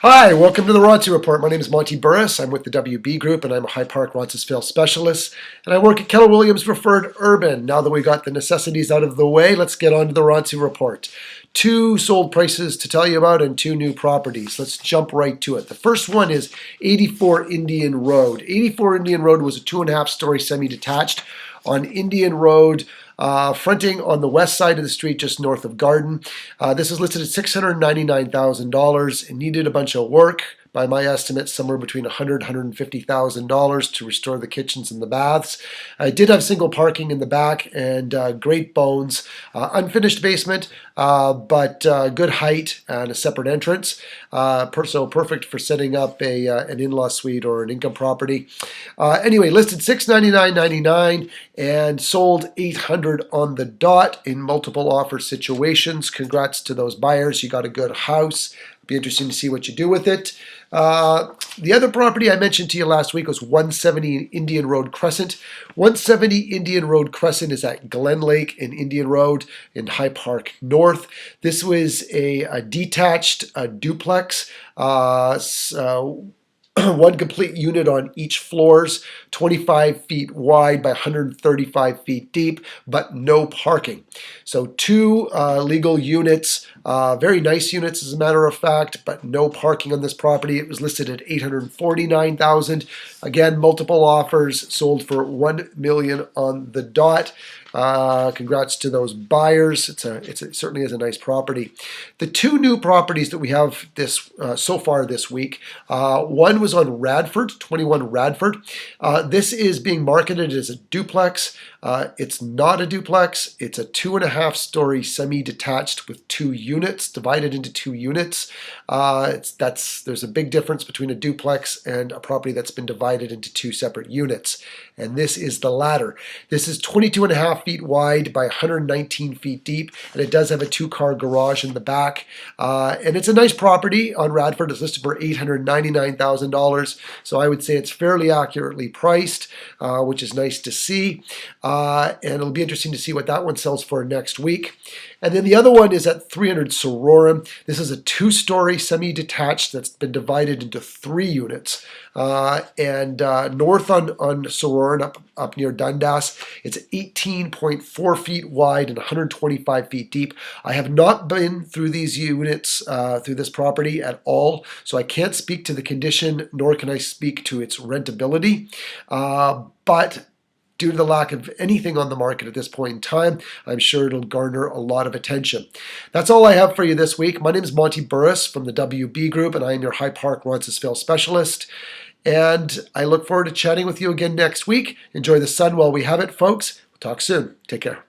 Hi, welcome to the Ronce Report. My name is Monte Burris. I'm with the WB Group and I'm a Park Roncesvalles specialist. And I work at Keller Williams Preferred Urban. Now that we got the necessities out of the way, let's get on to the Ronce Report. Two sold prices to tell you about and two new properties. Let's jump right to it. The first one is 84 Indian Road. 84 Indian Road was a 2.5-story semi-detached on Indian Road, fronting on the west side of the street just north of Garden. This is listed at $699,000. It needed a bunch of work. By my estimate, somewhere between $100,000 and $150,000 to restore the kitchens and the baths. I did have single parking in the back and great bones. Unfinished basement, but good height and a separate entrance. So perfect for setting up an in-law suite or an income property. Anyway, listed $699.99 and sold $800 on the dot in multiple offer situations. Congrats to those buyers. You got a good house. Be interesting to see what you do with it. The other property I mentioned to you last week was 170 Indian Road Crescent. 170 Indian Road Crescent is at Glen Lake and Indian Road in High Park North. This was a detached duplex. One complete unit on each floors, 25 feet wide by 135 feet deep, but no parking. So two legal units, very nice units as a matter of fact, but no parking on this property. It was listed at $849,000. Again, multiple offers, sold for $1 million on the dot. Congrats to those buyers. It certainly is a nice property. The two new properties that we have so far this week, one was on Radford, 21 Radford. This is being marketed as a duplex. It's not a duplex. It's a 2.5-story semi-detached with two units, divided into two units. There's a big difference between a duplex and a property that's been divided into two separate units. And this is the latter. This is 22.5 feet wide by 119 feet deep, and it does have a two-car garage in the back. And it's a nice property on Radford. It's listed for $899,000, so I would say it's fairly accurately priced, which is nice to see. And it'll be interesting to see what that one sells for next week. And then the other one is at 300 Sororum. This is a 2-story semi-detached that's been divided into 3 units. North on Sororum, up near Dundas, it's 18.4 feet wide and 125 feet deep. I have not been through these units, through this property at all, so I can't speak to the condition, nor can I speak to its rentability. But due to the lack of anything on the market at this point in time, I'm sure it'll garner a lot of attention. That's all I have for you this week. My name is Monte Burris from the WB Group, and I am your High Park Roncesvalles specialist. And I look forward to chatting with you again next week. Enjoy the sun while we have it, folks. We'll talk soon. Take care.